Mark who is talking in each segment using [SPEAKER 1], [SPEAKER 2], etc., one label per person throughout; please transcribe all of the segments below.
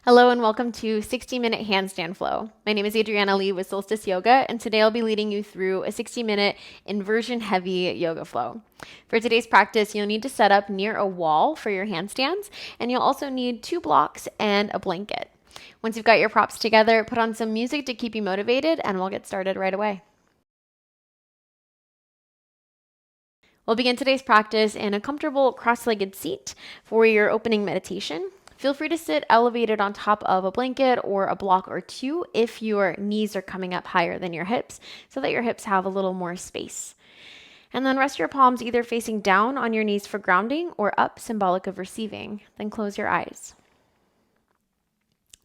[SPEAKER 1] Hello and welcome to 60-minute handstand flow. My name is Adriana Lee with Solstice Yoga, and today I'll be leading you through a 60-minute inversion heavy yoga flow. For today's practice, you'll need to set up near a wall for your handstands, and you'll also need 2 blocks and a blanket. Once you've got your props together, put on some music to keep you motivated, and we'll get started right away. We'll begin today's practice in a comfortable cross-legged seat for your opening meditation. Feel free to sit elevated on top of a blanket or a block or two if your knees are coming up higher than your hips so that your hips have a little more space. And then rest your palms either facing down on your knees for grounding or up, symbolic of receiving. Then close your eyes.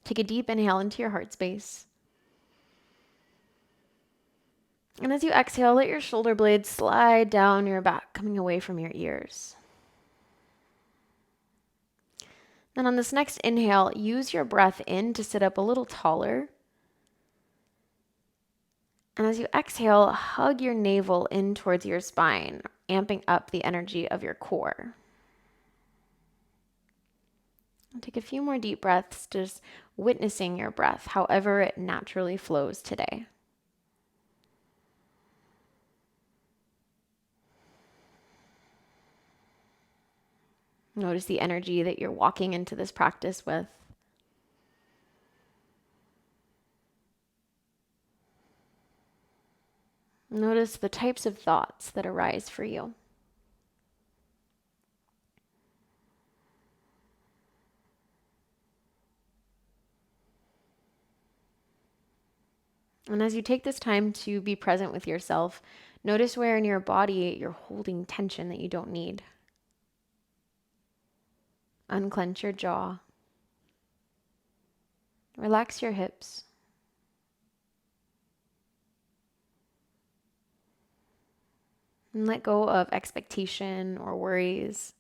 [SPEAKER 1] Take a deep inhale into your heart space. And as you exhale, let your shoulder blades slide down your back, coming away from your ears. Then on this next inhale, use your breath in to sit up a little taller. And as you exhale, hug your navel in towards your spine, amping up the energy of your core. And take a few more deep breaths, just witnessing your breath, however it naturally flows today. Notice the energy that you're walking into this practice with. Notice the types of thoughts that arise for you. And as you take this time to be present with yourself, notice where in your body you're holding tension that you don't need. Unclench your jaw. Relax your hips. And let go of expectation or worries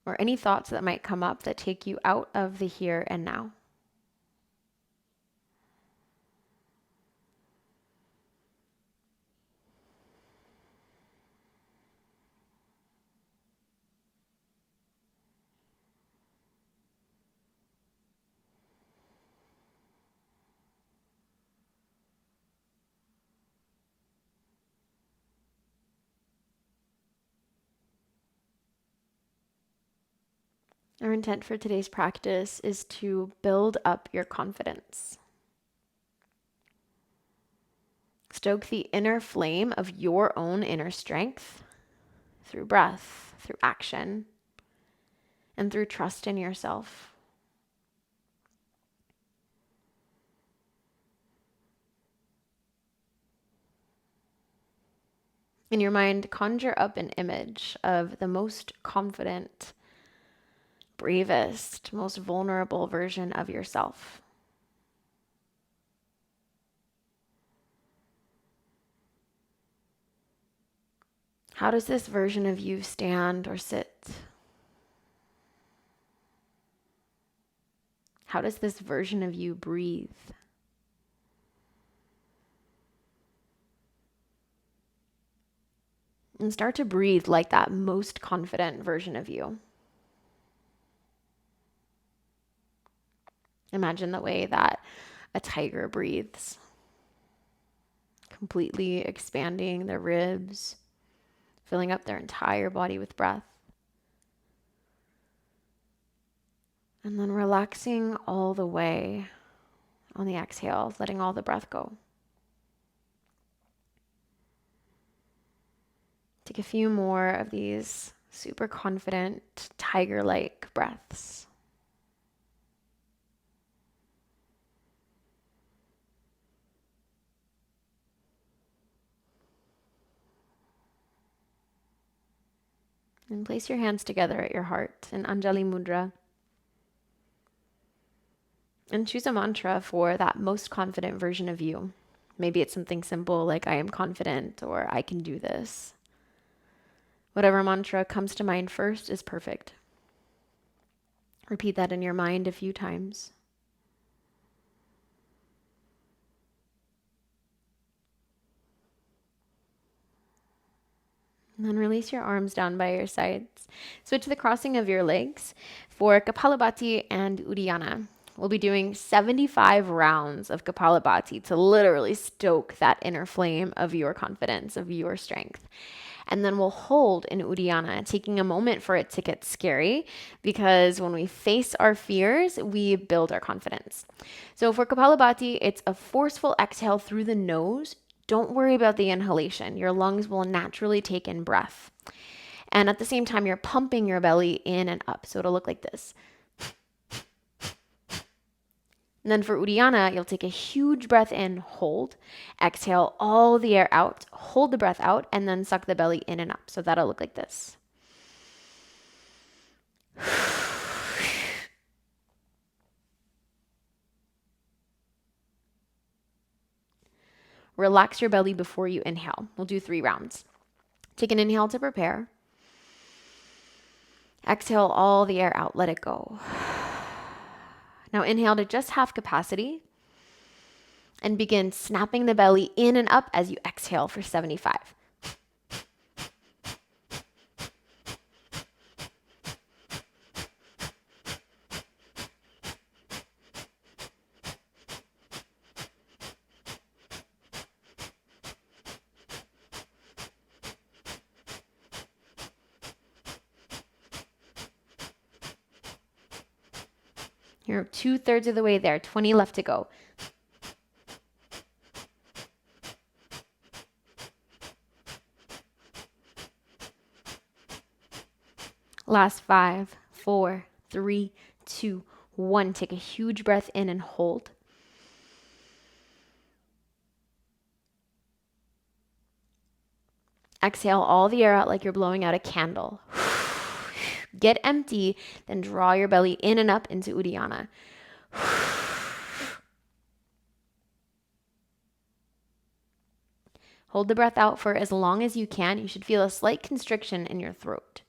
[SPEAKER 1] or any thoughts that might come up that take you out of the here and now. Our intent for today's practice is to build up your confidence. Stoke the inner flame of your own inner strength through breath, through action, and through trust in yourself. In your mind, conjure up an image of the most confident, bravest, most vulnerable version of yourself. How does this version of you stand or sit? How does this version of you breathe? And start to breathe like that most confident version of you. Imagine the way that a tiger breathes, completely expanding their ribs, filling up their entire body with breath. And then relaxing all the way on the exhale, letting all the breath go. Take a few more of these super confident, tiger-like breaths. And place your hands together at your heart in Anjali Mudra. And choose a mantra for that most confident version of you. Maybe it's something simple like I am confident or I can do this. Whatever mantra comes to mind first is perfect. Repeat that in your mind a few times. And then release your arms down by your sides. Switch to the crossing of your legs for Kapalabhati and Uddiyana. We'll be doing 75 rounds of Kapalabhati to literally stoke that inner flame of your confidence, of your strength. And then we'll hold in Uddiyana, taking a moment for it to get scary, because when we face our fears, we build our confidence. So for Kapalabhati, it's a forceful exhale through the nose. Don't worry about the inhalation. Your lungs will naturally take in breath. And at the same time, you're pumping your belly in and up. So it'll look like this. And then for Uddiyana, you'll take a huge breath in, hold, exhale all the air out, hold the breath out, and then suck the belly in and up. So that'll look like this. Relax your belly before you inhale. We'll do 3 rounds. Take an inhale to prepare. Exhale all the air out, let it go. Now inhale to just half capacity and begin snapping the belly in and up as you exhale for 75. You're 2/3 of the way there, 20 left to go. Last 5, 4, 3, 2, 1. Take a huge breath in and hold. Exhale all the air out like you're blowing out a candle. Get empty, then draw your belly in and up into Uddiyana. Hold the breath out for as long as you can. You should feel a slight constriction in your throat.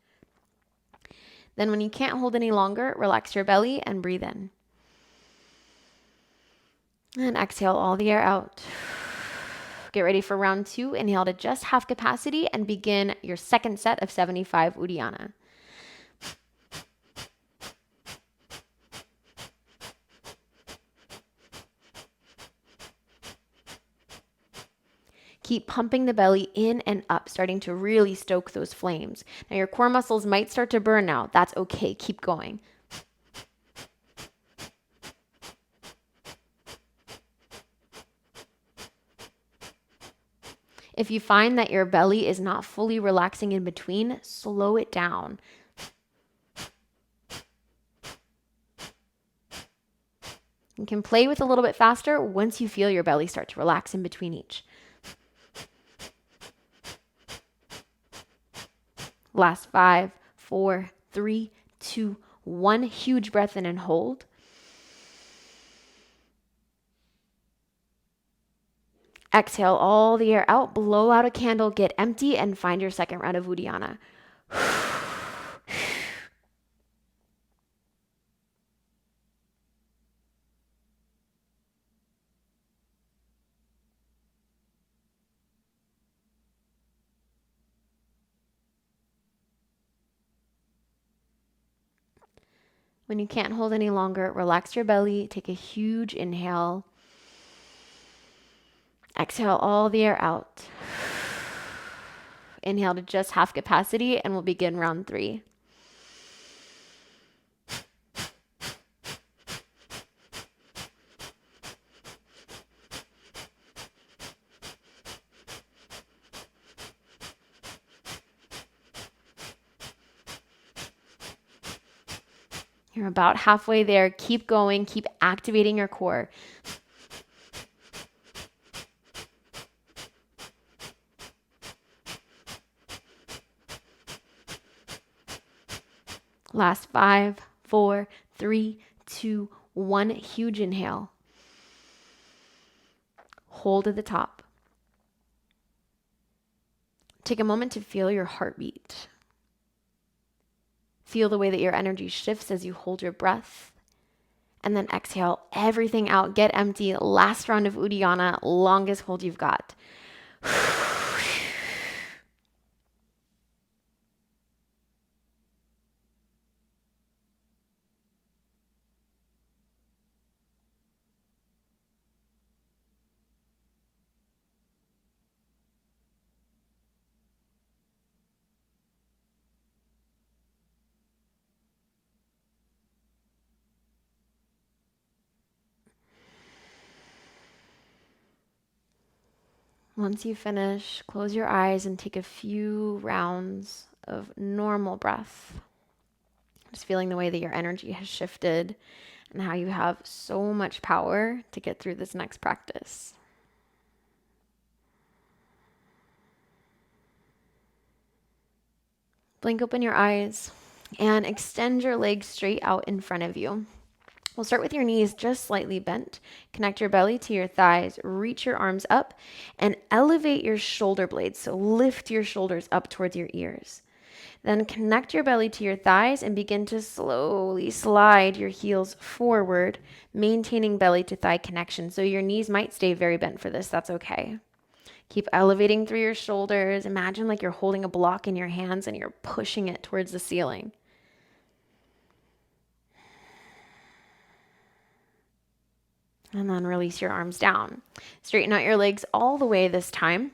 [SPEAKER 1] Then when you can't hold any longer, relax your belly and breathe in. And exhale all the air out. Get ready for round 2. Inhale to just half capacity and begin your second set of 75 Uddiyana. Keep pumping the belly in and up, starting to really stoke those flames. Now your core muscles might start to burn now. That's okay. Keep going. If you find that your belly is not fully relaxing in between, slow it down. You can play with a little bit faster once you feel your belly start to relax in between each. Last 5, 4, 3, 2, 1. Huge breath in and hold. Exhale all the air out, blow out a candle, get empty, and find your second round of Uddiyana. When you can't hold any longer, relax your belly, take a huge inhale. Exhale all the air out. Inhale to just half capacity, and we'll begin round 3. You're about halfway there. Keep going. Keep activating your core. Last 5, 4, 3, 2, 1. Huge inhale. Hold at the top. Take a moment to feel your heartbeat. Feel the way that your energy shifts as you hold your breath. And then exhale everything out. Get empty. Last round of Uddiyana. Longest hold you've got. Once you finish, close your eyes and take a few rounds of normal breath. Just feeling the way that your energy has shifted and how you have so much power to get through this next practice. Blink open your eyes and extend your legs straight out in front of you. We'll start with your knees just slightly bent. Connect your belly to your thighs, reach your arms up, and elevate your shoulder blades. So lift your shoulders up towards your ears. Then connect your belly to your thighs and begin to slowly slide your heels forward, maintaining belly to thigh connection. So your knees might stay very bent for this. That's okay. Keep elevating through your shoulders. Imagine like you're holding a block in your hands and you're pushing it towards the ceiling. And then release your arms down. Straighten out your legs all the way this time.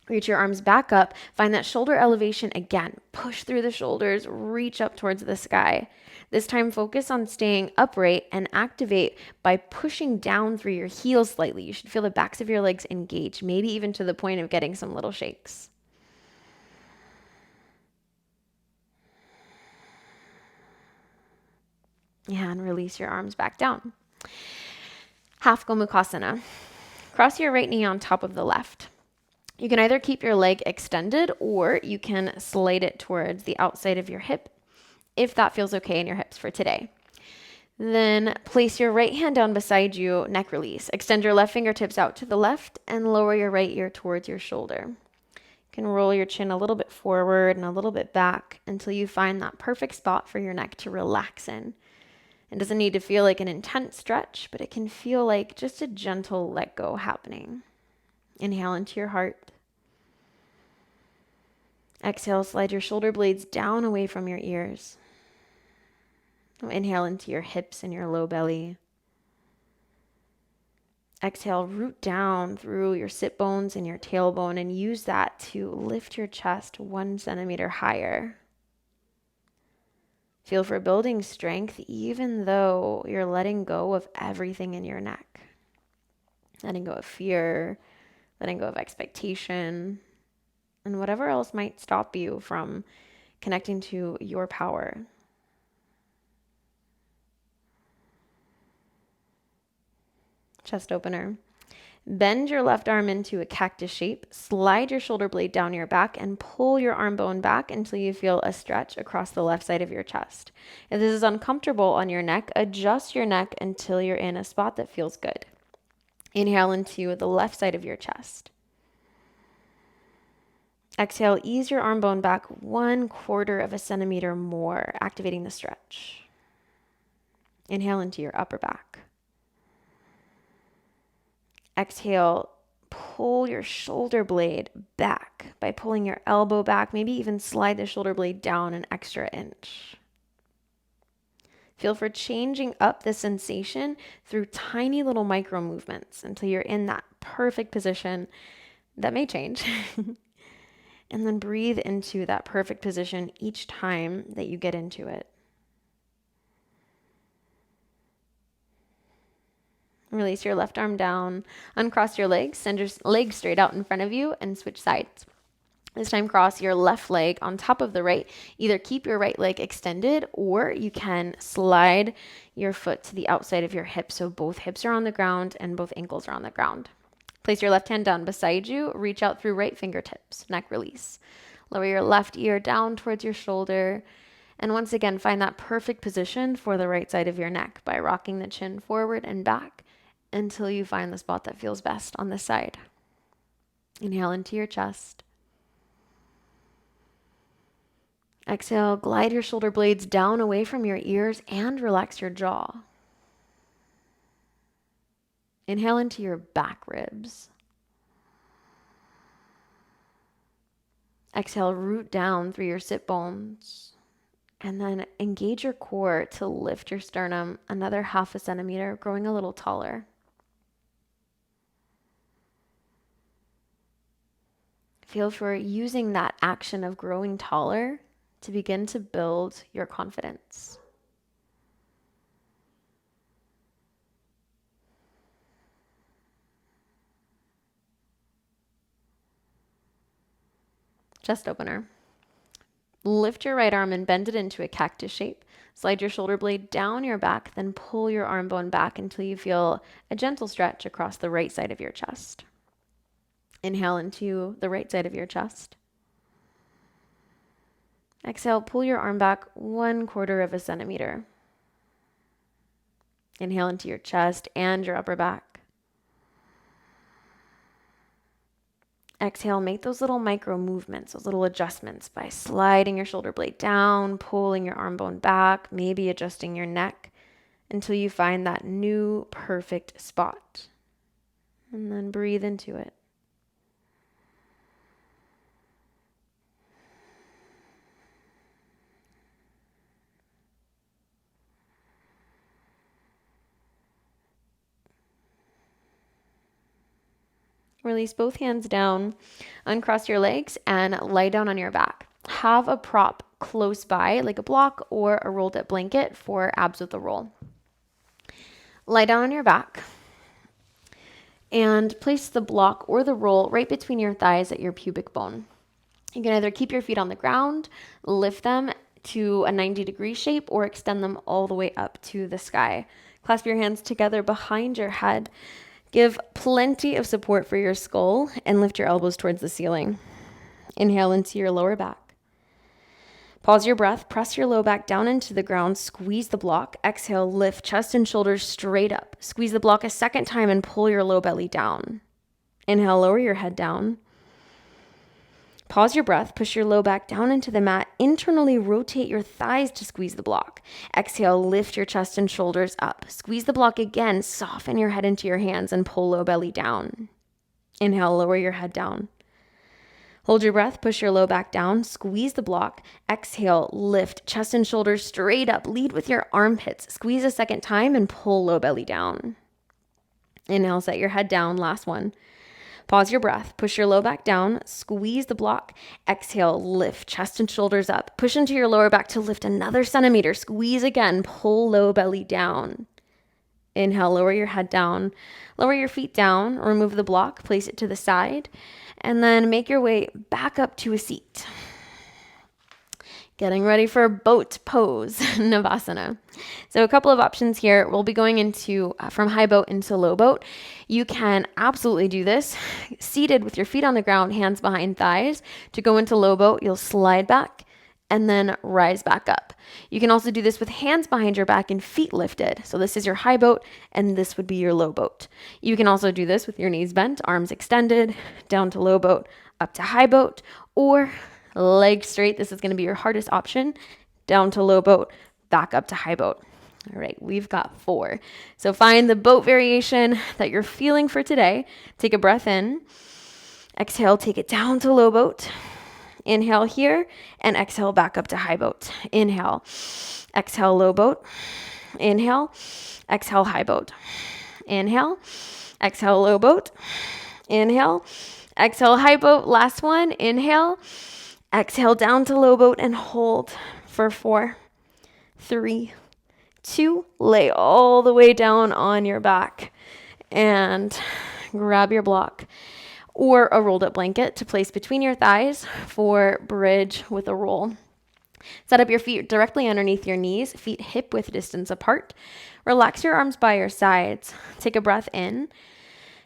[SPEAKER 1] Reach your arms back up. Find that shoulder elevation again. Push through the shoulders. Reach up towards the sky. This time, focus on staying upright and activate by pushing down through your heels slightly. You should feel the backs of your legs engage, maybe even to the point of getting some little shakes. And release your arms back down. Half Gomukhasana. Cross your right knee on top of the left. You can either keep your leg extended or you can slide it towards the outside of your hip if that feels okay in your hips for today. Then place your right hand down beside you, neck release. Extend your left fingertips out to the left and lower your right ear towards your shoulder. You can roll your chin a little bit forward and a little bit back until you find that perfect spot for your neck to relax in. It doesn't need to feel like an intense stretch, but it can feel like just a gentle let go happening. Inhale into your heart. Exhale, slide your shoulder blades down away from your ears. Inhale into your hips and your low belly. Exhale, root down through your sit bones and your tailbone and use that to lift your chest 1 centimeter higher. Feel for building strength even though you're letting go of everything in your neck. Letting go of fear, letting go of expectation, and whatever else might stop you from connecting to your power. Chest opener. Bend your left arm into a cactus shape, slide your shoulder blade down your back, and pull your arm bone back until you feel a stretch across the left side of your chest. If this is uncomfortable on your neck, adjust your neck until you're in a spot that feels good. Inhale into the left side of your chest. Exhale, ease your arm bone back 1/4 of a centimeter more, activating the stretch. Inhale into your upper back. Exhale, pull your shoulder blade back by pulling your elbow back, maybe even slide the shoulder blade down an extra inch. Feel for changing up the sensation through tiny little micro movements until you're in that perfect position. That may change. And then breathe into that perfect position each time that you get into it. Release your left arm down, uncross your legs, send your legs straight out in front of you, and switch sides. This time, cross your left leg on top of the right. Either keep your right leg extended or you can slide your foot to the outside of your hip so both hips are on the ground and both ankles are on the ground. Place your left hand down beside you. Reach out through right fingertips, neck release. Lower your left ear down towards your shoulder. And once again, find that perfect position for the right side of your neck by rocking the chin forward and back until you find the spot that feels best on this side. Inhale into your chest. Exhale, glide your shoulder blades down away from your ears and relax your jaw. Inhale into your back ribs. Exhale, root down through your sit bones. And then engage your core to lift your sternum another 1/2 centimeter, growing a little taller. Feel for using that action of growing taller to begin to build your confidence. chest opener. Lift your right arm and bend it into a cactus shape. Slide your shoulder blade down your back, then pull your arm bone back until you feel a gentle stretch across the right side of your chest. Inhale into the right side of your chest. Exhale, pull your arm back 1/4 of a centimeter. Inhale into your chest and your upper back. Exhale, make those little micro movements, those little adjustments by sliding your shoulder blade down, pulling your arm bone back, maybe adjusting your neck until you find that new perfect spot. And then breathe into it. Release both hands down, uncross your legs, and lie down on your back. Have a prop close by, like a block or a rolled up blanket for abs with a roll. Lie down on your back and place the block or the roll right between your thighs at your pubic bone. You can either keep your feet on the ground, lift them to a 90-degree shape, or extend them all the way up to the sky. Clasp your hands together behind your head. Give plenty of support for your skull and lift your elbows towards the ceiling. Inhale into your lower back. Pause your breath, press your low back down into the ground, squeeze the block. Exhale, lift chest and shoulders straight up. Squeeze the block a second time and pull your low belly down. Inhale, lower your head down. Pause your breath, push your low back down into the mat. Internally rotate your thighs to squeeze the block. Exhale, lift your chest and shoulders up. Squeeze the block again, soften your head into your hands and pull low belly down. Inhale, lower your head down. Hold your breath, push your low back down, squeeze the block. Exhale, lift chest and shoulders straight up. Lead with your armpits. Squeeze a second time and pull low belly down. Inhale, set your head down. Last one. Pause your breath, push your low back down, squeeze the block. Exhale, lift chest and shoulders up. Push into your lower back to lift another centimeter. Squeeze again, pull low belly down. Inhale, lower your head down, lower your feet down, remove the block, place it to the side, and then make your way back up to a seat. Getting ready for boat pose, Navasana. So a couple of options here. We'll be going into from high boat into low boat. You can absolutely do this seated with your feet on the ground, hands behind thighs. To go into low boat, you'll slide back and then rise back up. You can also do this with hands behind your back and feet lifted. So this is your high boat and this would be your low boat. You can also do this with your knees bent, arms extended, down to low boat, up to high boat, or legs straight. This is going to be your hardest option. Down to low boat, back up to high boat. All right, we've got 4. So find the boat variation that you're feeling for today. Take a breath in. Exhale, take it down to low boat. Inhale here and exhale back up to high boat. Inhale, exhale low boat. Inhale, exhale high boat. Inhale, exhale low boat. Inhale, exhale high boat. Last one. Inhale. Exhale down to low boat and hold for 4, 3, 2. Lay all the way down on your back and grab your block or a rolled up blanket to place between your thighs for bridge with a roll. Set up your feet directly underneath your knees, feet hip width distance apart. Relax your arms by your sides. Take a breath in.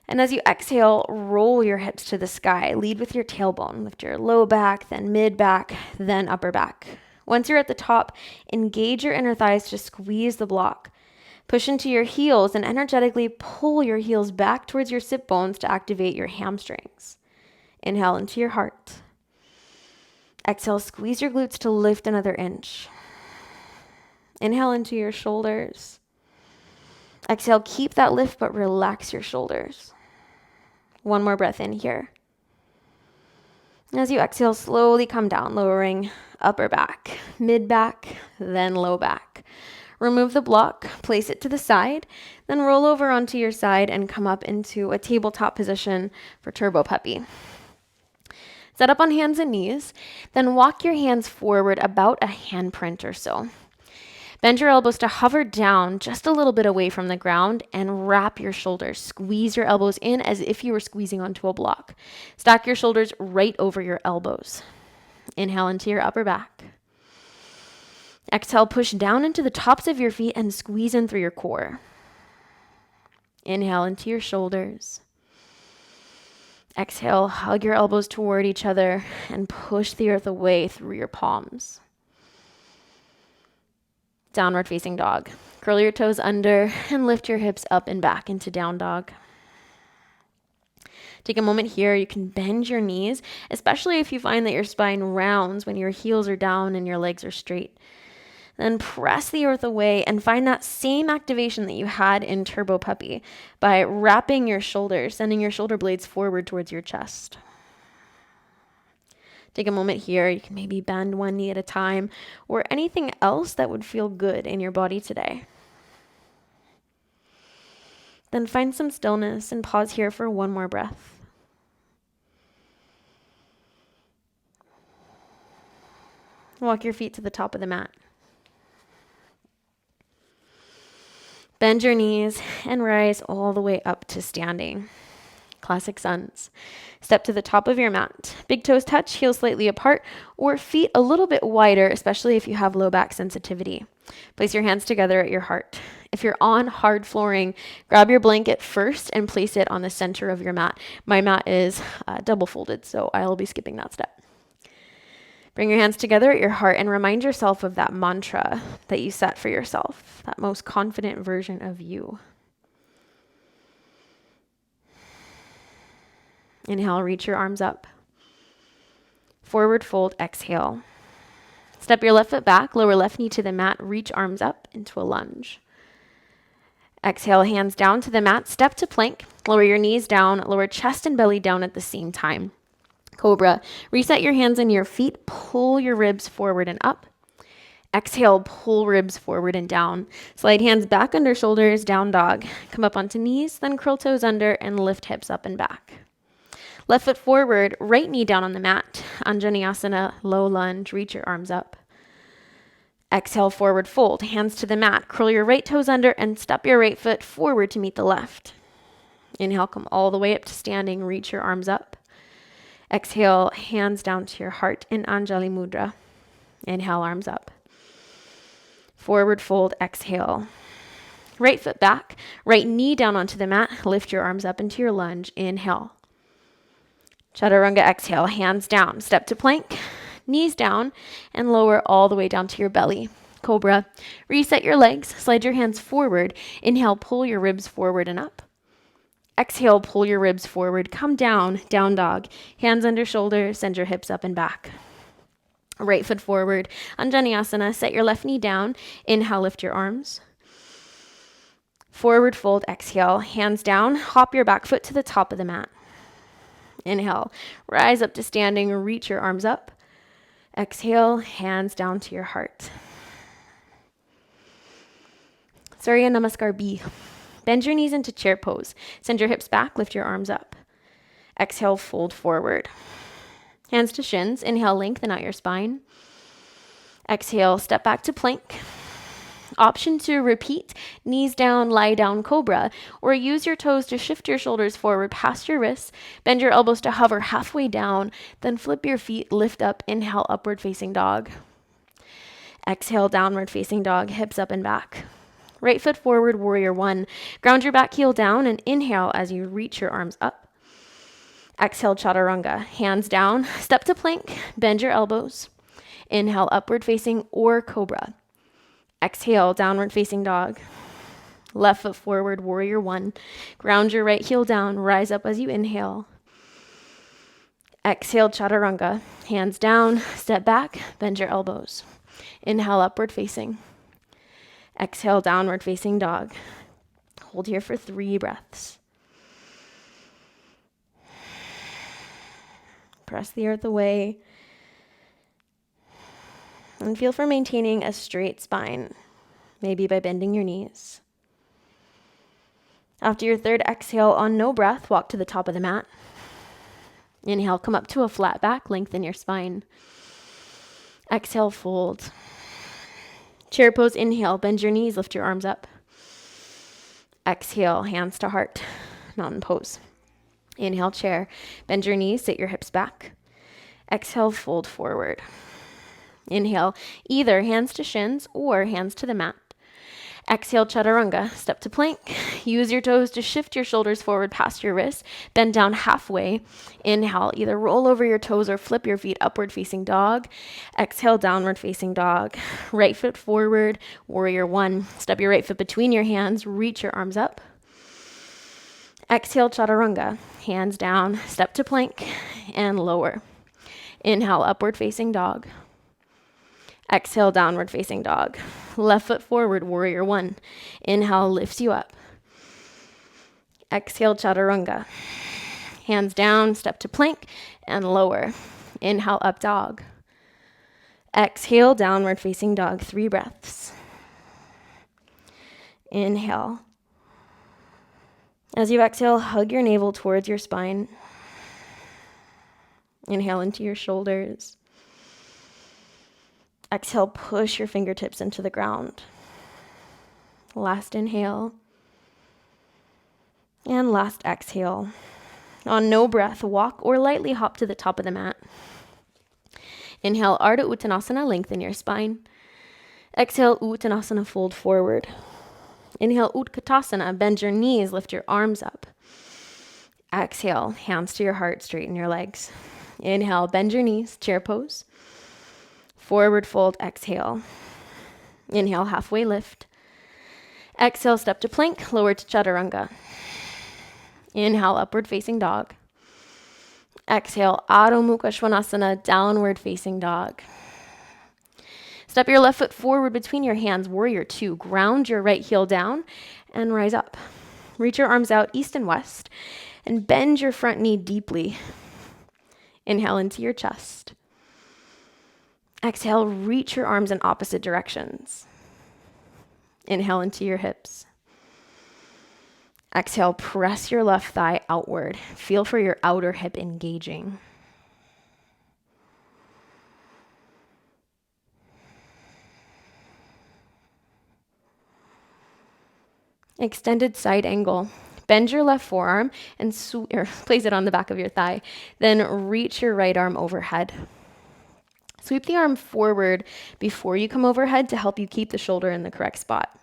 [SPEAKER 1] And as you exhale, roll your hips to the sky. Lead with your tailbone. Lift your low back, then mid back, then upper back. Once you're at the top, engage your inner thighs to squeeze the block. Push into your heels and energetically pull your heels back towards your sit bones to activate your hamstrings. Inhale into your heart. Exhale, squeeze your glutes to lift another inch. Inhale into your shoulders. Exhale, keep that lift, but relax your shoulders. One more breath in here. As you exhale, slowly come down, lowering upper back, mid back, then low back. Remove the block, place it to the side, then roll over onto your side and come up into a tabletop position for Turbo Puppy. Set up on hands and knees, then walk your hands forward about a handprint or so. Bend your elbows to hover down just a little bit away from the ground and wrap your shoulders. Squeeze your elbows in as if you were squeezing onto a block. Stack your shoulders right over your elbows. Inhale into your upper back. Exhale, push down into the tops of your feet and squeeze in through your core. Inhale into your shoulders. Exhale, hug your elbows toward each other and push the earth away through your palms. Downward facing dog. Curl your toes under and lift your hips up and back into down dog. Take a moment here. You can bend your knees, especially if you find that your spine rounds when your heels are down and your legs are straight. Then press the earth away and find that same activation that you had in Turbo Puppy by wrapping your shoulders, sending your shoulder blades forward towards your chest. Take a moment here. You can maybe bend one knee at a time or anything else that would feel good in your body today. Then find some stillness and pause here for one more breath. Walk your feet to the top of the mat. Bend your knees and rise all the way up to standing. Classic Suns. Step to the top of your mat. Big toes touch, heels slightly apart, or feet a little bit wider, especially if you have low back sensitivity. Place your hands together at your heart. If you're on hard flooring, grab your blanket first and place it on the center of your mat. My mat is double folded, so I'll be skipping that step. Bring your hands together at your heart and remind yourself of that mantra that you set for yourself, that most confident version of you. Inhale, reach your arms up. Forward fold, exhale. Step your left foot back, lower left knee to the mat, reach arms up into a lunge. Exhale, hands down to the mat, step to plank, lower your knees down, lower chest and belly down at the same time. Cobra. Reset your hands and your feet. Pull your ribs forward and up. Exhale, pull ribs forward and down. Slide hands back under shoulders, down dog. Come up onto knees, then curl toes under and lift hips up and back. Left foot forward, right knee down on the mat. Anjaneyasana, low lunge, reach your arms up. Exhale, forward fold, hands to the mat. Curl your right toes under and step your right foot forward to meet the left. Inhale, come all the way up to standing, reach your arms up. Exhale, hands down to your heart in Anjali Mudra. Inhale, arms up. Forward fold, exhale. Right foot back, right knee down onto the mat. Lift your arms up into your lunge. Inhale. Chaturanga, exhale, hands down. Step to plank, knees down, and lower all the way down to your belly. Cobra. Reset your legs, slide your hands forward. Inhale, pull your ribs forward and up. Exhale, pull your ribs forward. Come down, down dog. Hands under shoulders, send your hips up and back. Right foot forward. Anjaneyasana, set your left knee down. Inhale, lift your arms. Forward fold, exhale. Hands down, hop your back foot to the top of the mat. Inhale, rise up to standing, reach your arms up. Exhale, hands down to your heart. Surya Namaskar B. Bend your knees into chair pose. Send your hips back, lift your arms up. Exhale, fold forward. Hands to shins. Inhale, lengthen out your spine. Exhale, step back to plank. Option 2, repeat. Knees down, lie down, cobra. Or use your toes to shift your shoulders forward past your wrists. Bend your elbows to hover halfway down. Then flip your feet, lift up. Inhale, upward facing dog. Exhale, downward facing dog, hips up and back. Right foot forward, warrior 1. Ground your back heel down and inhale as you reach your arms up. Exhale, chaturanga. Hands down, step to plank, bend your elbows. Inhale, upward facing or cobra. Exhale, downward facing dog. Left foot forward, warrior 1. Ground your right heel down, rise up as you inhale. Exhale, chaturanga. Hands down, step back, bend your elbows. Inhale, upward facing. Exhale, downward facing dog. Hold here for 3 breaths. Press the earth away. And feel for maintaining a straight spine, maybe by bending your knees. After your 3rd exhale, on no breath, walk to the top of the mat. Inhale, come up to a flat back, lengthen your spine. Exhale, fold. Chair pose, inhale, bend your knees, lift your arms up. Exhale, hands to heart, mountain pose. Inhale, chair, bend your knees, sit your hips back. Exhale, fold forward. Inhale, either hands to shins or hands to the mat. Exhale, chaturanga, step to plank. Use your toes to shift your shoulders forward past your wrists. Bend down halfway. Inhale, either roll over your toes or flip your feet upward facing dog. Exhale, downward facing dog. Right foot forward, warrior one. Step your right foot between your hands, reach your arms up. Exhale, chaturanga, hands down, step to plank and lower. Inhale, upward facing dog. Exhale, downward facing dog. Left foot forward, warrior one. Inhale, lifts you up. Exhale, chaturanga. Hands down, step to plank and lower. Inhale, up dog. Exhale, downward facing dog. 3 breaths. Inhale. As you exhale, hug your navel towards your spine. Inhale into your shoulders. Exhale, push your fingertips into the ground. Last inhale. And last exhale. On no breath, walk or lightly hop to the top of the mat. Inhale, Ardha Uttanasana, lengthen your spine. Exhale, Uttanasana, fold forward. Inhale, Utkatasana, bend your knees, lift your arms up. Exhale, hands to your heart, straighten your legs. Inhale, bend your knees, chair pose. Forward fold, exhale. Inhale, halfway lift. Exhale, step to plank, lower to chaturanga. Inhale, upward facing dog. Exhale, Adho Mukha Svanasana, downward facing dog. Step your left foot forward between your hands, warrior two. Ground your right heel down and rise up. Reach your arms out east and west and bend your front knee deeply. Inhale into your chest. Exhale, reach your arms in opposite directions. Inhale into your hips. Exhale, press your left thigh outward. Feel for your outer hip engaging. Extended side angle. Bend your left forearm and place it on the back of your thigh. Then reach your right arm overhead. Sweep the arm forward before you come overhead to help you keep the shoulder in the correct spot.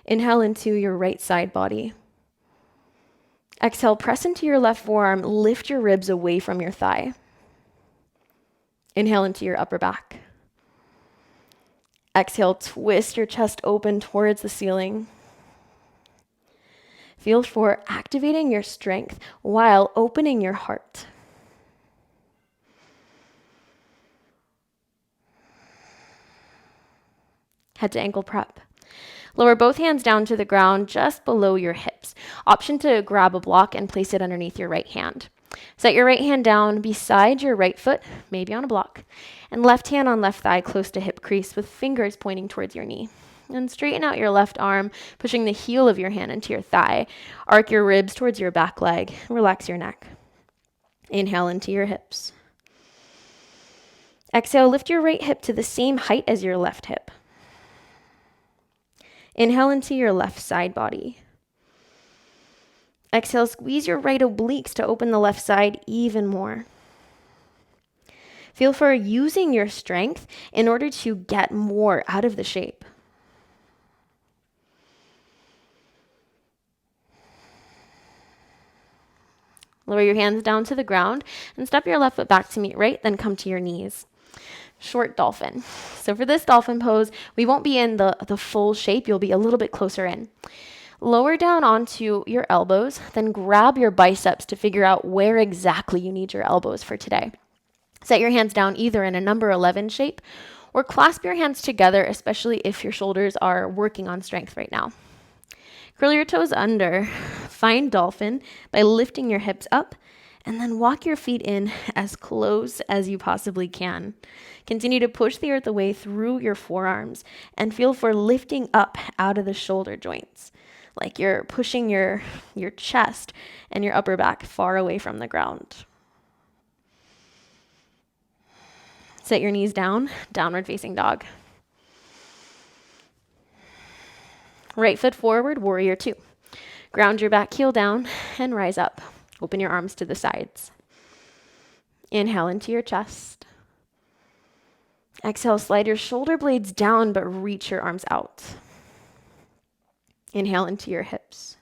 [SPEAKER 1] Inhale into your right side body. Exhale, press into your left forearm, lift your ribs away from your thigh. Inhale into your upper back. Exhale, twist your chest open towards the ceiling. Feel for activating your strength while opening your heart. Head to ankle prep. Lower both hands down to the ground just below your hips. Option to grab a block and place it underneath your right hand. Set your right hand down beside your right foot, maybe on a block, and left hand on left thigh close to hip crease with fingers pointing towards your knee. And straighten out your left arm, pushing the heel of your hand into your thigh. Arc your ribs towards your back leg. Relax your neck. Inhale into your hips. Exhale, lift your right hip to the same height as your left hip. Inhale into your left side body. Exhale, squeeze your right obliques to open the left side even more. Feel for using your strength in order to get more out of the shape. Lower your hands down to the ground and step your left foot back to meet right, then come to your knees. Short dolphin. So for this dolphin pose, we won't be in the full shape. You'll be a little bit closer in. Lower down onto your elbows, then grab your biceps to figure out where exactly you need your elbows for today. Set your hands down either in a number 11 shape or clasp your hands together, especially if your shoulders are working on strength right now. Curl your toes under. Find dolphin by lifting your hips up and then walk your feet in as close as you possibly can. Continue to push the earth away through your forearms and feel for lifting up out of the shoulder joints, like you're pushing your chest and your upper back far away from the ground. Set your knees down, downward facing dog. Right foot forward, warrior two. Ground your back heel down and rise up. Open your arms to the sides. Inhale into your chest. Exhale, slide your shoulder blades down, but reach your arms out. Inhale into your hips.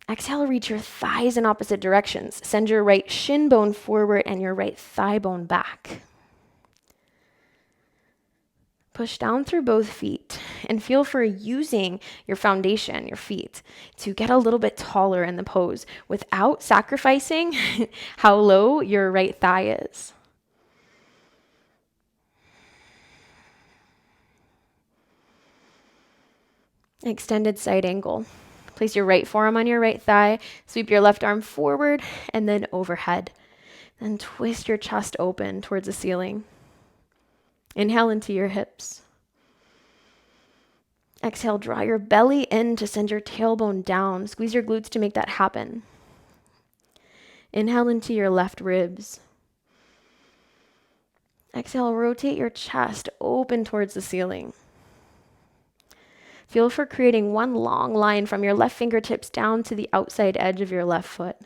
[SPEAKER 1] Exhale, reach your thighs in opposite directions. Send your right shin bone forward and your right thigh bone back. Push down through both feet and feel for using your foundation, your feet, to get a little bit taller in the pose without sacrificing how low your right thigh is. Extended side angle. Place your right forearm on your right thigh, sweep your left arm forward and then overhead. Then twist your chest open towards the ceiling. Inhale into your hips. Exhale, draw your belly in to send your tailbone down. Squeeze your glutes to make that happen. Inhale into your left ribs. Exhale, rotate your chest open towards the ceiling. Feel for creating one long line from your left fingertips down to the outside edge of your left foot.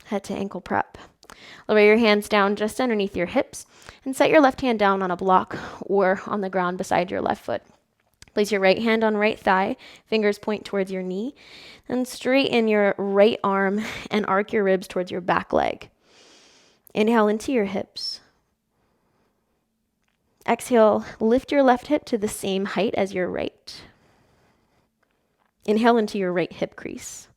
[SPEAKER 1] Head to ankle prep. Lower your hands down just underneath your hips and set your left hand down on a block or on the ground beside your left foot. Place your right hand on right thigh, fingers point towards your knee, and straighten your right arm and arc your ribs towards your back leg. Inhale into your hips. Exhale, lift your left hip to the same height as your right. Inhale into your right hip crease.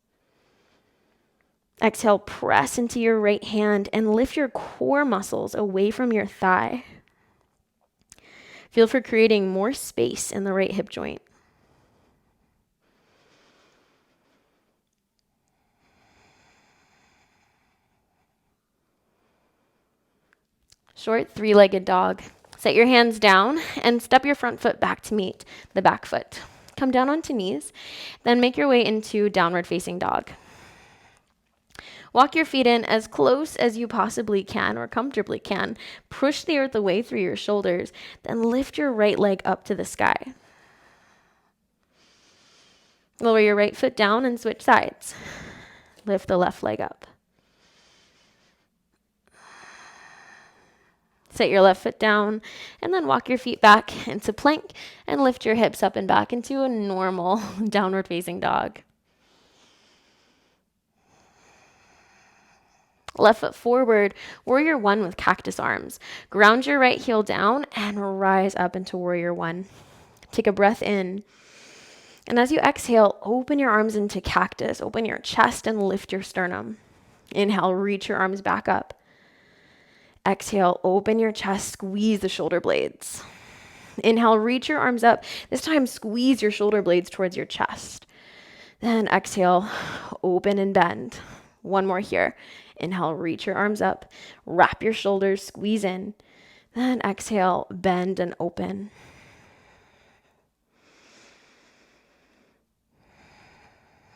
[SPEAKER 1] Exhale, press into your right hand and lift your core muscles away from your thigh. Feel for creating more space in the right hip joint. Short three-legged dog. Set your hands down and step your front foot back to meet the back foot. Come down onto knees, then make your way into downward facing dog. Walk your feet in as close as you possibly can or comfortably can. Push the earth away through your shoulders, then lift your right leg up to the sky. Lower your right foot down and switch sides. Lift the left leg up. Set your left foot down and then walk your feet back into plank and lift your hips up and back into a normal downward facing dog. Left foot forward, warrior one with cactus arms. Ground your right heel down and rise up into warrior one. Take a breath in. And as you exhale, open your arms into cactus. Open your chest and lift your sternum. Inhale, reach your arms back up. Exhale, open your chest, squeeze the shoulder blades. Inhale, reach your arms up. This time, squeeze your shoulder blades towards your chest. Then exhale, open and bend. One more here. Inhale, reach your arms up, wrap your shoulders, squeeze in. Then exhale, bend and open.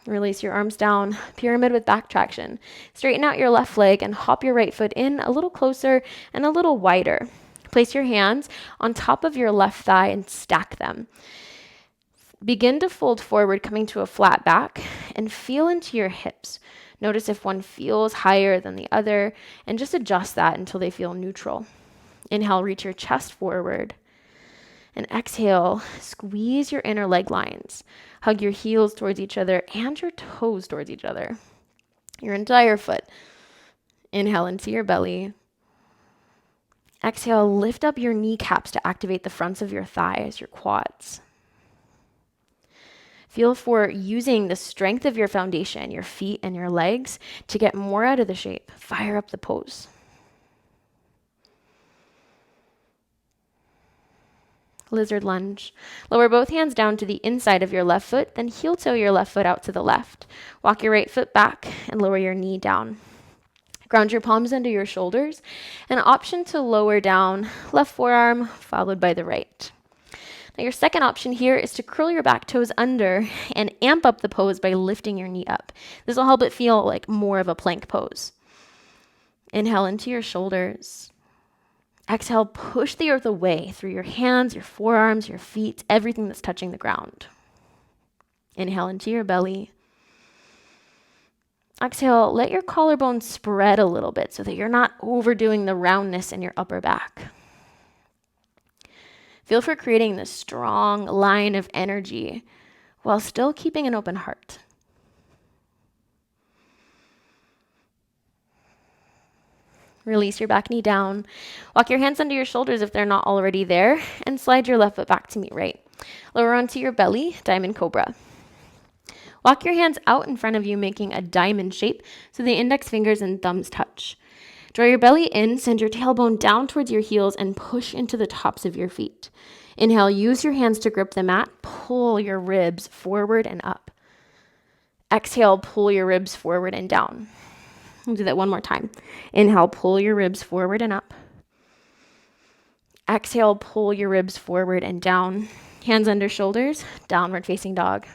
[SPEAKER 1] Release your arms down, pyramid with back traction. Straighten out your left leg and hop your right foot in a little closer and a little wider. Place your hands on top of your left thigh and stack them. Begin to fold forward, coming to a flat back, and feel into your hips. Notice if one feels higher than the other, and just adjust that until they feel neutral. Inhale, reach your chest forward. And exhale, squeeze your inner leg lines. Hug your heels towards each other and your toes towards each other. Your entire foot. Inhale into your belly. Exhale, lift up your kneecaps to activate the fronts of your thighs, your quads. Feel for using the strength of your foundation, your feet and your legs, to get more out of the shape. Fire up the pose. Lizard lunge. Lower both hands down to the inside of your left foot, then heel toe your left foot out to the left. Walk your right foot back and lower your knee down. Ground your palms under your shoulders. An option to lower down left forearm followed by the right. Now your second option here is to curl your back toes under and amp up the pose by lifting your knee up. This will help it feel like more of a plank pose. Inhale into your shoulders. Exhale, push the earth away through your hands, your forearms, your feet, everything that's touching the ground. Inhale into your belly. Exhale, let your collarbone spread a little bit so that you're not overdoing the roundness in your upper back. Feel for creating this strong line of energy while still keeping an open heart. Release your back knee down. Walk your hands under your shoulders if they're not already there, and slide your left foot back to meet right. Lower onto your belly, diamond cobra. Walk your hands out in front of you, making a diamond shape so the index fingers and thumbs touch. Draw your belly in, send your tailbone down towards your heels, and push into the tops of your feet. Inhale, use your hands to grip the mat. Pull your ribs forward and up. Exhale, pull your ribs forward and down. We'll do that one more time. Inhale, pull your ribs forward and up. Exhale, pull your ribs forward and down. Hands under shoulders, downward facing dog.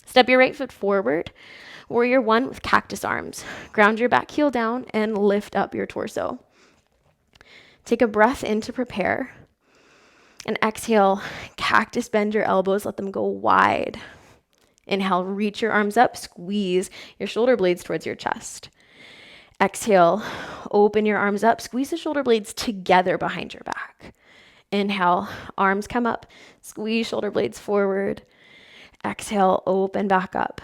[SPEAKER 1] Step your right foot forward. Warrior one with cactus arms. Ground your back heel down and lift up your torso. Take a breath in to prepare. And exhale, cactus, bend your elbows, let them go wide. Inhale, reach your arms up, squeeze your shoulder blades towards your chest. Exhale, open your arms up, squeeze the shoulder blades together behind your back. Inhale, arms come up, squeeze shoulder blades forward. Exhale, open back up.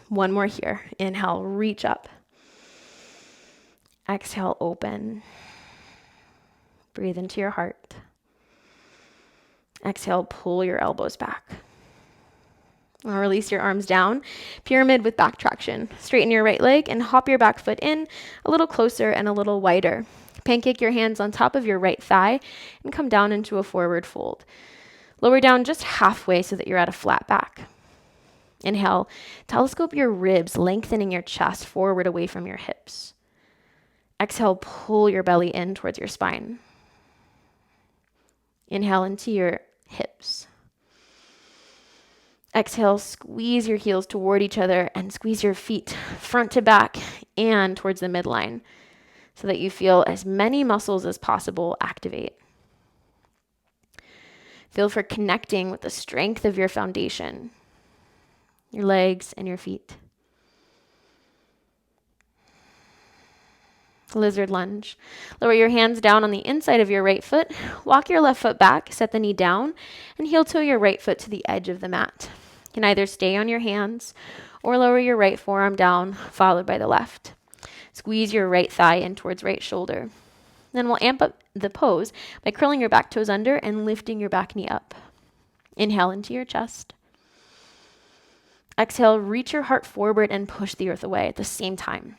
[SPEAKER 1] One more here. Inhale, reach up. Exhale, open. Breathe into your heart. Exhale, pull your elbows back. Now release your arms down. Pyramid with back traction. Straighten your right leg and hop your back foot in a little closer and a little wider. Pancake your hands on top of your right thigh and come down into a forward fold. Lower down just halfway so that you're at a flat back. Inhale, telescope your ribs, lengthening your chest forward away from your hips. Exhale, pull your belly in towards your spine. Inhale into your hips. Exhale, squeeze your heels toward each other and squeeze your feet front to back and towards the midline so that you feel as many muscles as possible activate. Feel for connecting with the strength of your foundation, your legs and your feet. Lizard lunge. Lower your hands down on the inside of your right foot. Walk your left foot back, set the knee down, and heel toe your right foot to the edge of the mat. You can either stay on your hands or lower your right forearm down, followed by the left. Squeeze your right thigh in towards right shoulder. Then we'll amp up the pose by curling your back toes under and lifting your back knee up. Inhale into your chest. Exhale, reach your heart forward and push the earth away at the same time.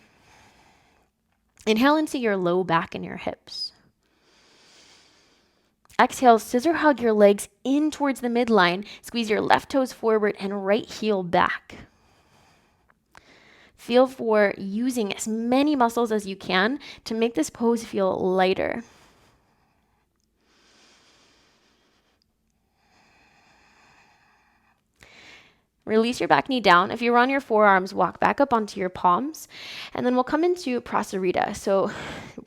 [SPEAKER 1] Inhale into your low back and your hips. Exhale, scissor hug your legs in towards the midline. Squeeze your left toes forward and right heel back. Feel for using as many muscles as you can to make this pose feel lighter. Release your back knee down. If you're on your forearms, walk back up onto your palms, and then we'll come into Prasarita. So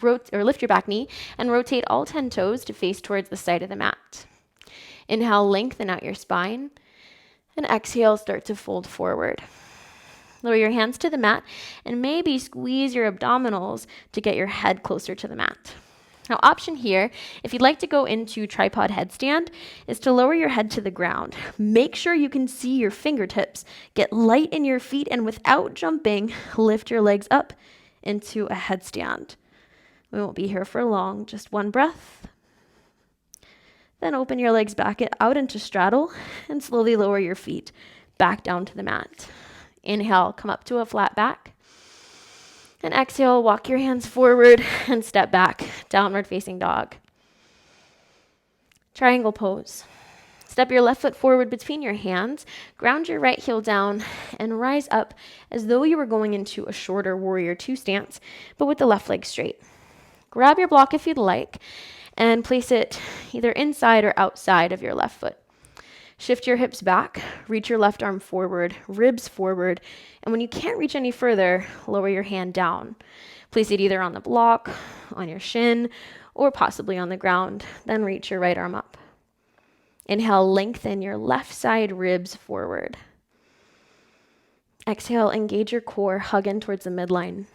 [SPEAKER 1] lift your back knee and rotate all 10 toes to face towards the side of the mat. Inhale, lengthen out your spine, and exhale, start to fold forward. Lower your hands to the mat and maybe squeeze your abdominals to get your head closer to the mat. Now, option here, if you'd like to go into tripod headstand, is to lower your head to the ground. Make sure you can see your fingertips. Get light in your feet, and without jumping, lift your legs up into a headstand. We won't be here for long, just one breath. Then open your legs back out into straddle and slowly lower your feet back down to the mat. Inhale, come up to a flat back. And exhale, walk your hands forward and step back, downward facing dog. Triangle pose. Step your left foot forward between your hands, ground your right heel down, and rise up as though you were going into a shorter warrior two stance, but with the left leg straight. Grab your block if you'd like, and place it either inside or outside of your left foot. Shift your hips back, reach your left arm forward, ribs forward, and when you can't reach any further, lower your hand down. Place it either on the block, on your shin, or possibly on the ground. Then reach your right arm up. Inhale, lengthen your left side ribs forward. Exhale, engage your core, hug in towards the midline.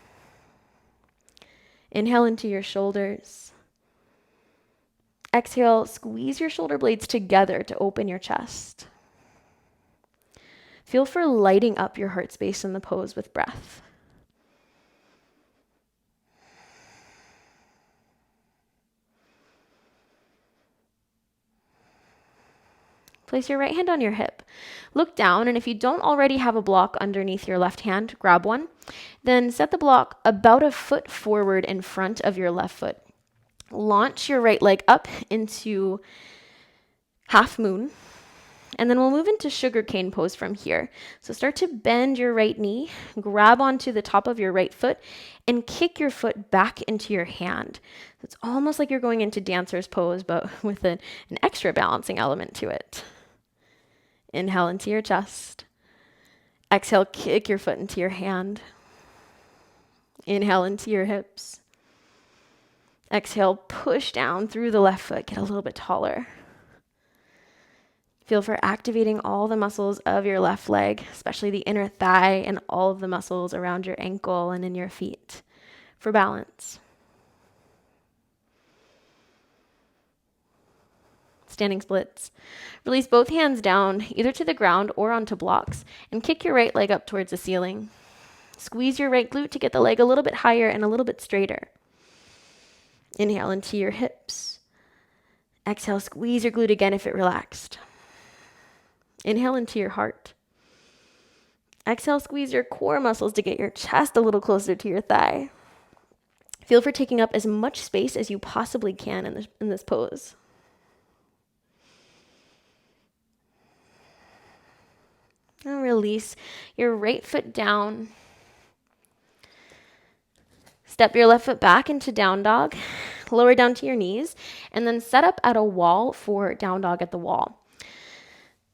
[SPEAKER 1] Inhale into your shoulders. Exhale, squeeze your shoulder blades together to open your chest. Feel for lighting up your heart space in the pose with breath. Place your right hand on your hip. Look down, and if you don't already have a block underneath your left hand, grab one. Then set the block about a foot forward in front of your left foot. Launch your right leg up into half moon, and then we'll move into sugarcane pose from here. So start to bend your right knee, grab onto the top of your right foot, and kick your foot back into your hand. It's almost like you're going into dancer's pose, but with an extra balancing element to it. Inhale into your chest. Exhale, kick your foot into your hand. Inhale into your hips. Exhale, push down through the left foot, get a little bit taller. Feel for activating all the muscles of your left leg, especially the inner thigh and all of the muscles around your ankle and in your feet for balance. Standing splits. Release both hands down, either to the ground or onto blocks, and kick your right leg up towards the ceiling. Squeeze your right glute to get the leg a little bit higher and a little bit straighter. Inhale into your hips. Exhale, squeeze your glute again if it relaxed. Inhale into your heart. Exhale, squeeze your core muscles to get your chest a little closer to your thigh. Feel for taking up as much space as you possibly can in this pose. And release your right foot down. Step your left foot back into down dog, lower down to your knees, and then set up at a wall for down dog at the wall.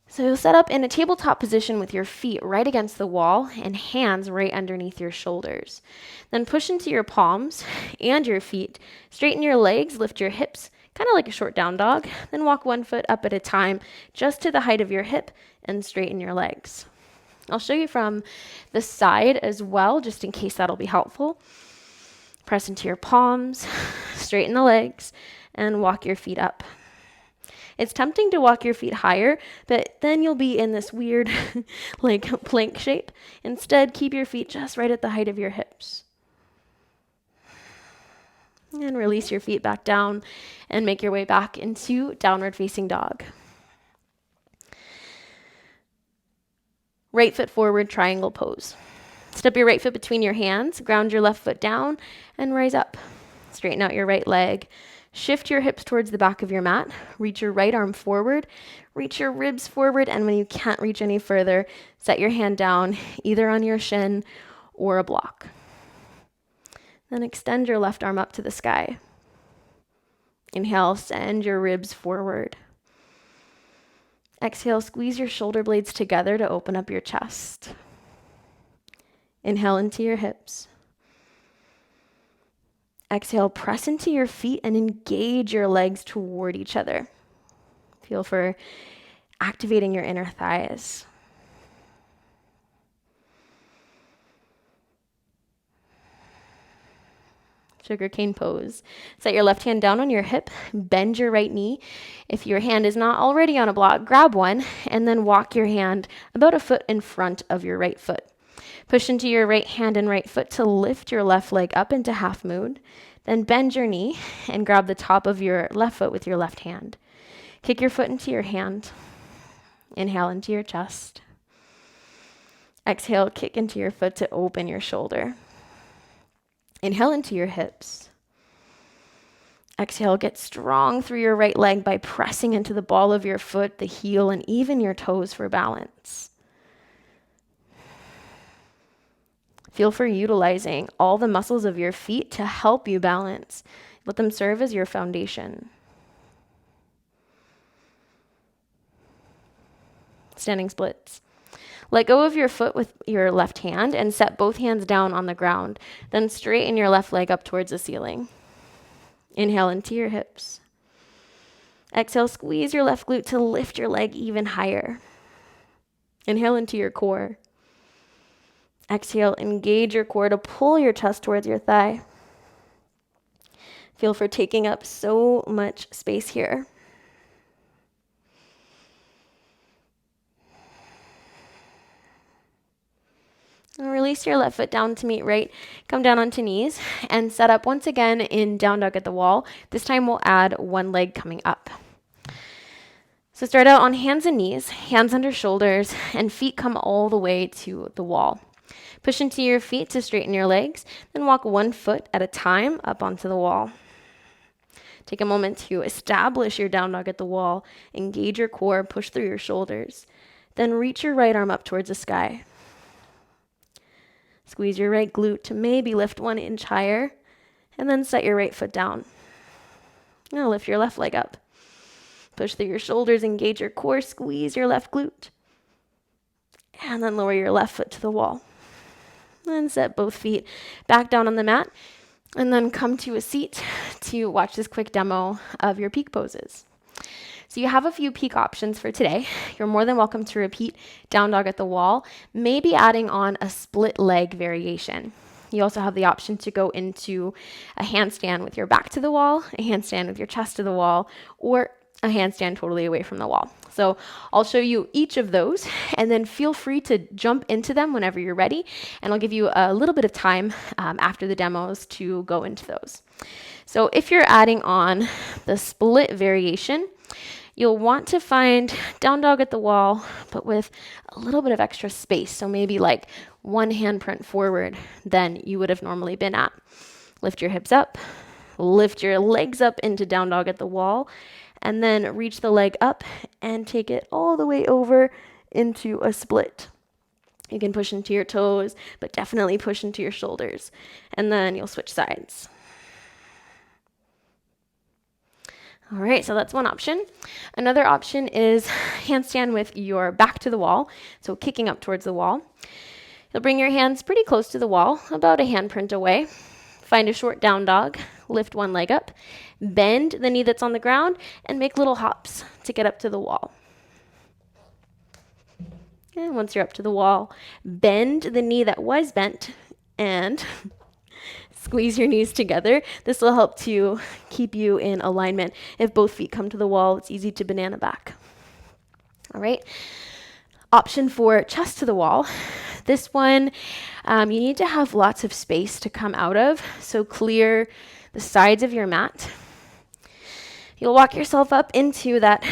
[SPEAKER 1] So you'll set up in a tabletop position with your feet right against the wall and hands right underneath your shoulders. Then push into your palms and your feet. Straighten your legs, lift your hips, kind of like a short down dog. Then walk one foot up at a time, just to the height of your hip, and straighten your legs. I'll show you from the side as well, just in case that'll be helpful. Press into your palms, straighten the legs, and walk your feet up. It's tempting to walk your feet higher, but then you'll be in this weird like plank shape. Instead, keep your feet just right at the height of your hips. And release your feet back down and make your way back into downward facing dog. Right foot forward, triangle pose. Step your right foot between your hands, ground your left foot down, and rise up. Straighten out your right leg. Shift your hips towards the back of your mat. Reach your right arm forward. Reach your ribs forward, and when you can't reach any further, set your hand down, either on your shin or a block. Then extend your left arm up to the sky. Inhale, send your ribs forward. Exhale, squeeze your shoulder blades together to open up your chest. Inhale into your hips. Exhale, press into your feet and engage your legs toward each other. Feel for activating your inner thighs. Sugarcane pose. Set your left hand down on your hip, bend your right knee. If your hand is not already on a block, grab one, and then walk your hand about a foot in front of your right foot. Push into your right hand and right foot to lift your left leg up into half moon. Then bend your knee and grab the top of your left foot with your left hand. Kick your foot into your hand. Inhale into your chest. Exhale, kick into your foot to open your shoulder. Inhale into your hips. Exhale, get strong through your right leg by pressing into the ball of your foot, the heel, and even your toes for balance. Feel for utilizing all the muscles of your feet to help you balance. Let them serve as your foundation. standing splits. Let go of your foot with your left hand and set both hands down on the ground. Then straighten your left leg up towards the ceiling. Inhale into your hips. Exhale, squeeze your left glute to lift your leg even higher. Inhale into your core. Exhale, engage your core to pull your chest towards your thigh. Feel for taking up so much space here. And release your left foot down to meet right. Come down onto knees and set up once again in down dog at the wall. This time we'll add one leg coming up. So start out on hands and knees, hands under shoulders, and feet come all the way to the wall. Push into your feet to straighten your legs, then walk one foot at a time up onto the wall. Take a moment to establish your down dog at the wall, engage your core, push through your shoulders. Then reach your right arm up towards the sky. Squeeze your right glute to maybe lift 1 inch higher, and then set your right foot down. Now lift your left leg up. Push through your shoulders, engage your core, squeeze your left glute. And then lower your left foot to the wall. And set both feet back down on the mat. And then come to a seat to watch this quick demo of your peak poses. So you have a few peak options for today. You're more than welcome to repeat down dog at the wall, maybe adding on a split leg variation. You also have the option to go into a handstand with your back to the wall, a handstand with your chest to the wall, or a handstand totally away from the wall. So I'll show you each of those, and then feel free to jump into them whenever you're ready, and I'll give you a little bit of time after the demos to go into those. So if you're adding on the split variation, you'll want to find down dog at the wall, but with a little bit of extra space. So maybe like one handprint forward than you would have normally been at. Lift your hips up, lift your legs up into down dog at the wall, and then reach the leg up and take it all the way over into a split. You can push into your toes, but definitely push into your shoulders. And then you'll switch sides. All right, so that's one option. Another option is handstand with your back to the wall, so kicking up towards the wall. You'll bring your hands pretty close to the wall, about a handprint away. Find a short down dog, lift one leg up, bend the knee that's on the ground, and make little hops to get up to the wall. And once you're up to the wall, bend the knee that was bent and squeeze your knees together. This will help to keep you in alignment. If both feet come to the wall, it's easy to banana back. All right. Option for chest to the wall. This one, you need to have lots of space to come out of, so clear the sides of your mat. You'll walk yourself up into that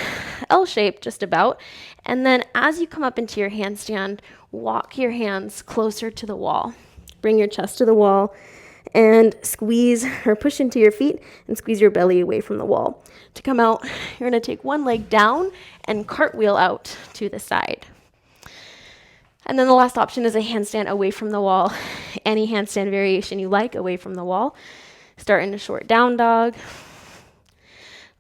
[SPEAKER 1] L shape just about, and then as you come up into your handstand, walk your hands closer to the wall. Bring your chest to the wall and squeeze or push into your feet and squeeze your belly away from the wall. To come out, you're going to take one leg down and cartwheel out to the side. And then the last option is a handstand away from the wall. Any handstand variation you like away from the wall. Start in a short down dog.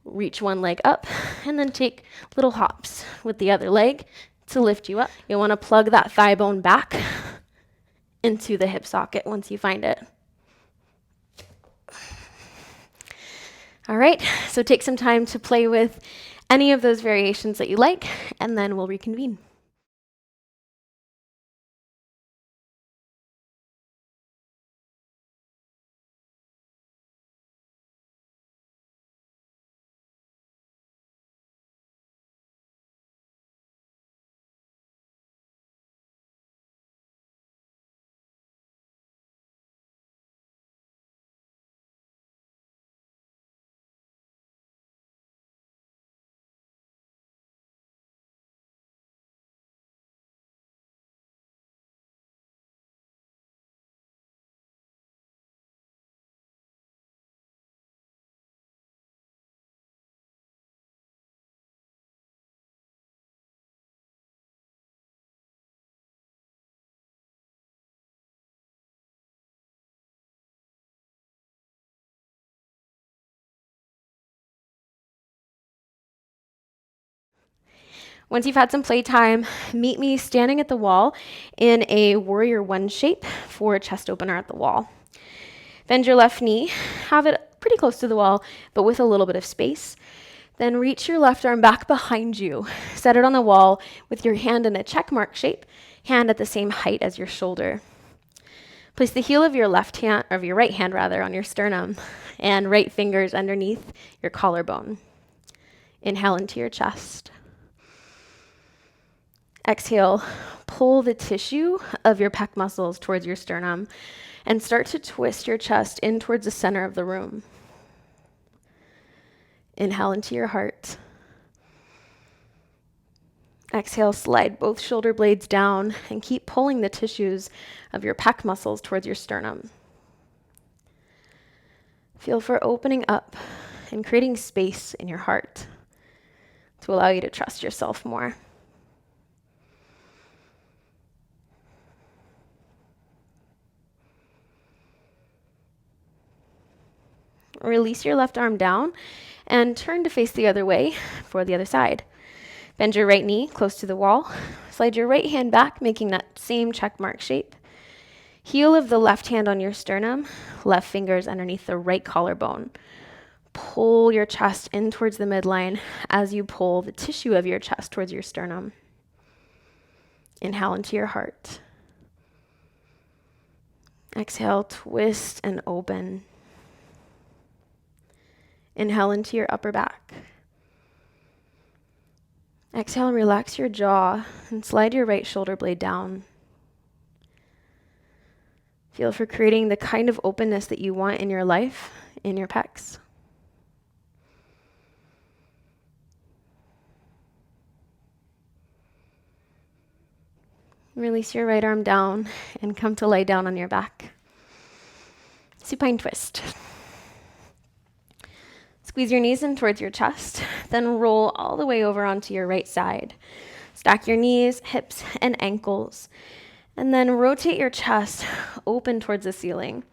[SPEAKER 1] Reach one leg up and then take little hops with the other leg to lift you up. You'll want to plug that thigh bone back into the hip socket once you find it. All right, so take some time to play with any of those variations that you like, and then we'll reconvene. Once you've had some playtime, meet me standing at the wall in a warrior one shape for a chest opener at the wall. Bend your left knee, have it pretty close to the wall, but with a little bit of space. Then reach your left arm back behind you. Set it on the wall with your hand in a check mark shape, hand at the same height as your shoulder. Place the heel of your left hand, or of your right hand rather, on your sternum and right fingers underneath your collarbone. Inhale into your chest. Exhale, pull the tissue of your pec muscles towards your sternum and start to twist your chest in towards the center of the room. Inhale into your heart. Exhale, slide both shoulder blades down and keep pulling the tissues of your pec muscles towards your sternum. Feel for opening up and creating space in your heart to allow you to trust yourself more. Release your left arm down and turn to face the other way for the other side. Bend your right knee close to the wall. Slide your right hand back, making that same check mark shape. Heel of the left hand on your sternum, left fingers underneath the right collarbone. Pull your chest in towards the midline as you pull the tissue of your chest towards your sternum. Inhale into your heart. Exhale, twist and open. Inhale into your upper back. Exhale, relax your jaw and slide your right shoulder blade down. Feel for creating the kind of openness that you want in your life, in your pecs. Release your right arm down and come to lie down on your back. Supine twist. Squeeze your knees in towards your chest, then roll all the way over onto your right side. Stack your knees, hips, and ankles, and then rotate your chest open towards the ceiling.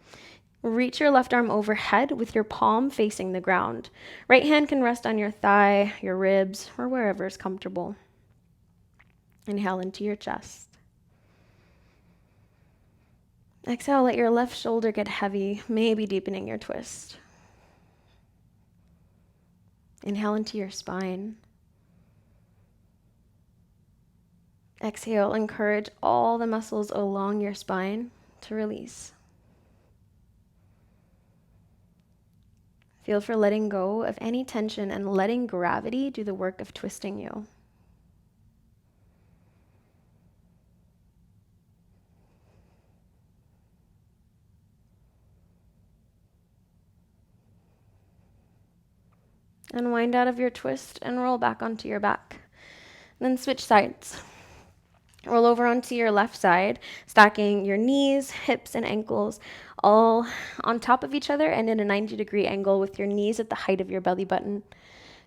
[SPEAKER 1] Reach your left arm overhead with your palm facing the ground. Right hand can rest on your thigh, your ribs, or wherever is comfortable. Inhale into your chest. Exhale, let your left shoulder get heavy, maybe deepening your twist. Inhale into your spine. Exhale, encourage all the muscles along your spine to release. Feel for letting go of any tension and letting gravity do the work of twisting you. Unwind out of your twist and roll back onto your back. Then switch sides. Roll over onto your left side, stacking your knees, hips, and ankles all on top of each other and in a 90-degree angle with your knees at the height of your belly button.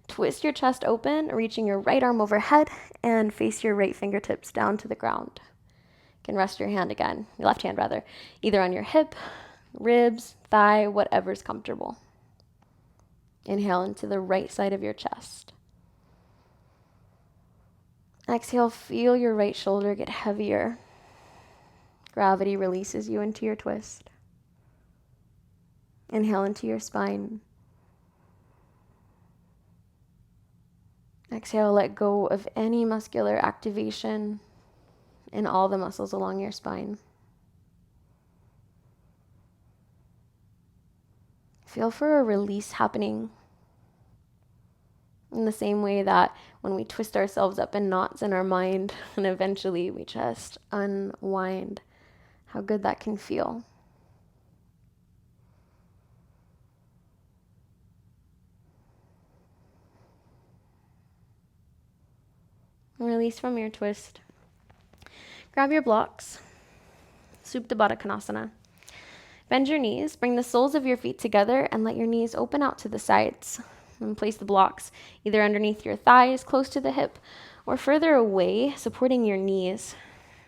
[SPEAKER 1] Twist your chest open, reaching your right arm overhead and face your right fingertips down to the ground. You can rest your hand again, your left hand rather, either on your hip, ribs, thigh, whatever's comfortable. Inhale into the right side of your chest. Exhale, feel your right shoulder get heavier. Gravity releases you into your twist. Inhale into your spine. Exhale, let go of any muscular activation in all the muscles along your spine. Feel for a release happening in the same way that when we twist ourselves up in knots in our mind and eventually we just unwind, how good that can feel. Release from your twist. Grab your blocks. Supta Baddha Konasana. Bend your knees, bring the soles of your feet together and let your knees open out to the sides. And place the blocks either underneath your thighs, close to the hip, or further away, supporting your knees,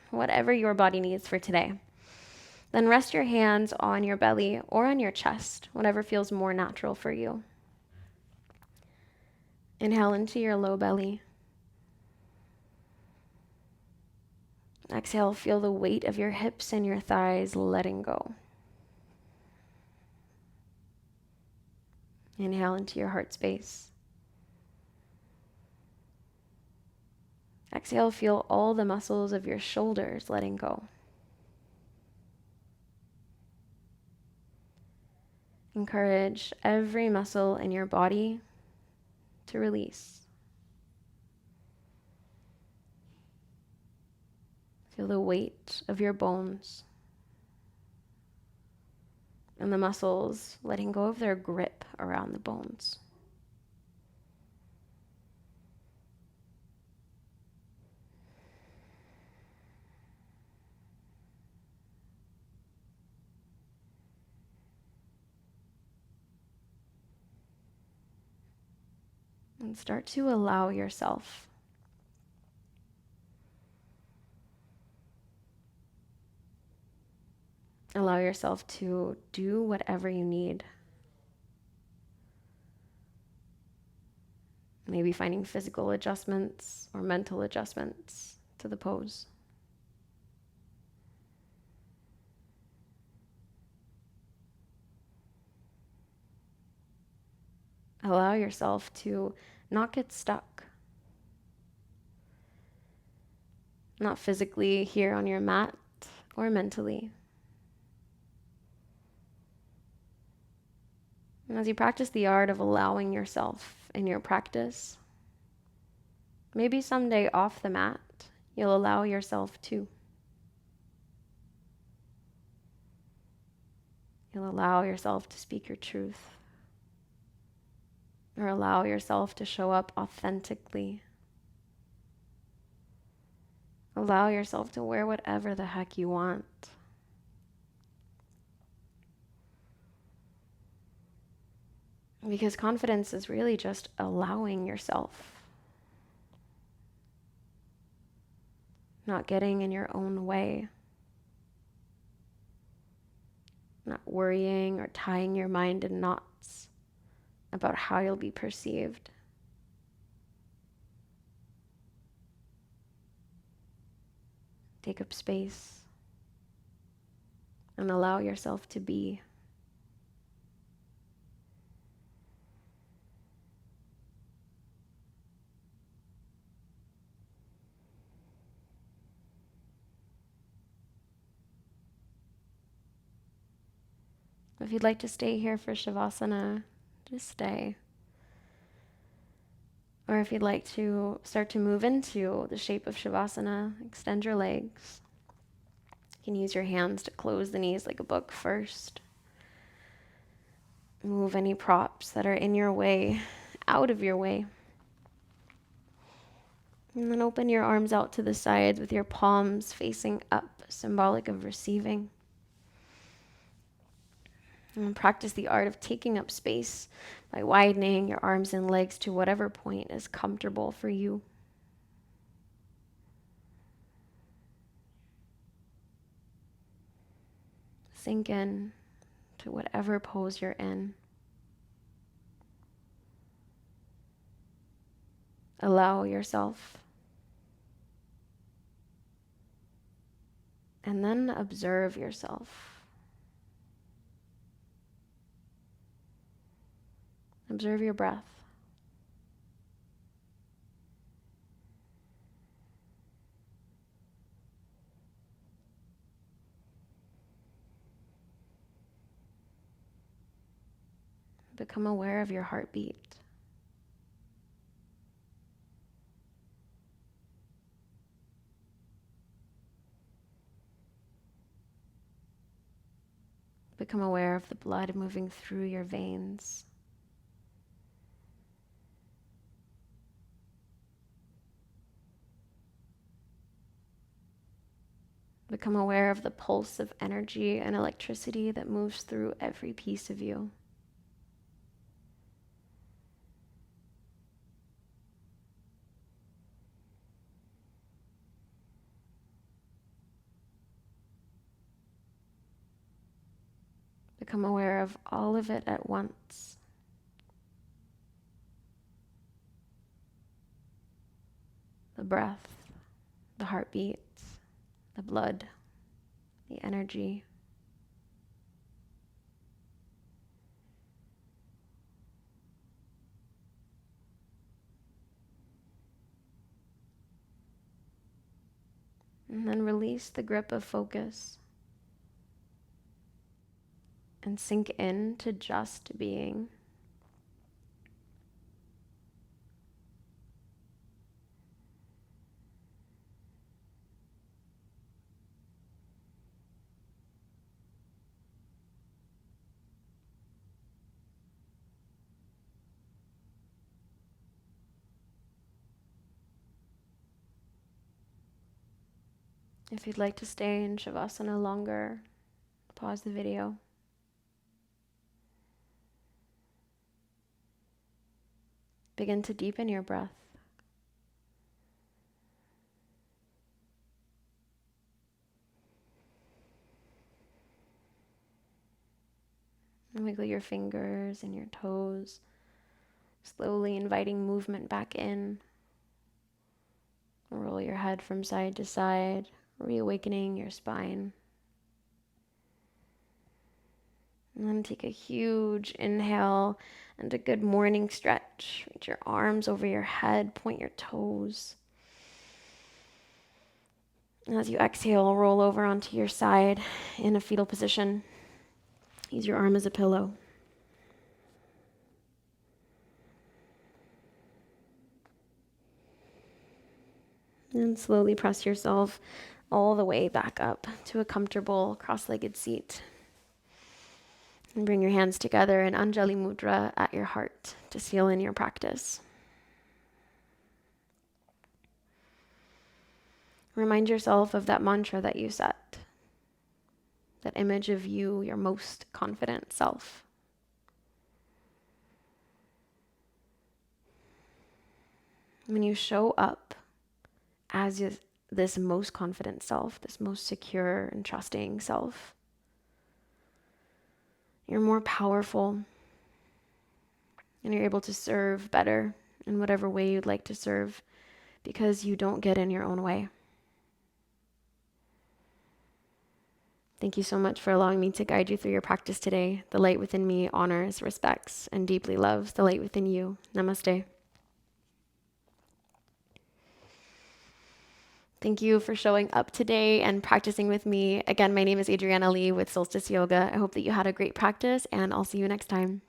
[SPEAKER 1] whatever your body needs for today. Then rest your hands on your belly or on your chest, whatever feels more natural for you. Inhale into your low belly. Exhale, feel the weight of your hips and your thighs letting go. Inhale into your heart space. Exhale, feel all the muscles of your shoulders letting go. Encourage every muscle in your body to release. Feel the weight of your bones and the muscles letting go of their grip around the bones. And start to allow yourself to do whatever you need. Maybe finding physical adjustments or mental adjustments to the pose. Allow yourself to not get stuck. Not physically here on your mat or mentally. And as you practice the art of allowing yourself in your practice, maybe someday off the mat, you'll allow yourself to. You'll allow yourself to speak your truth, or allow yourself to show up authentically. Allow yourself to wear whatever the heck you want. Because confidence is really just allowing yourself, not getting in your own way, not worrying or tying your mind in knots about how you'll be perceived. Take up space and allow yourself to be. If you'd like to stay here for Shavasana, just stay. Or if you'd like to start to move into the shape of Shavasana, extend your legs. You can use your hands to close the knees like a book first. Move any props that are in your way, out of your way. And then open your arms out to the sides with your palms facing up, symbolic of receiving. And practice the art of taking up space by widening your arms and legs to whatever point is comfortable for you. Sink in to whatever pose you're in. Allow yourself. And then observe yourself. Observe your breath. Become aware of your heartbeat. Become aware of the blood moving through your veins. Become aware of the pulse of energy and electricity that moves through every piece of you. Become aware of all of it at once. The breath, the heartbeats, the blood, the energy. And then release the grip of focus and sink in to just being. If you'd like to stay in Shavasana longer, pause the video. Begin to deepen your breath. And wiggle your fingers and your toes, slowly inviting movement back in. Roll your head from side to side, reawakening your spine. And then take a huge inhale and a good morning stretch. Reach your arms over your head, point your toes. And as you exhale, roll over onto your side in a fetal position. Use your arm as a pillow. And slowly press yourself all the way back up to a comfortable cross-legged seat. And bring your hands together in Anjali Mudra at your heart to seal in your practice. Remind yourself of that mantra that you set, that image of you, your most confident self. When you show up as this most confident self, this most secure and trusting self, you're more powerful and you're able to serve better in whatever way you'd like to serve because you don't get in your own way. Thank you so much for allowing me to guide you through your practice today. The light within me honors, respects, and deeply loves the light within you. Namaste. Thank you for showing up today and practicing with me. Again, my name is Adriana Lee with Solstice Yoga. I hope that you had a great practice, and I'll see you next time.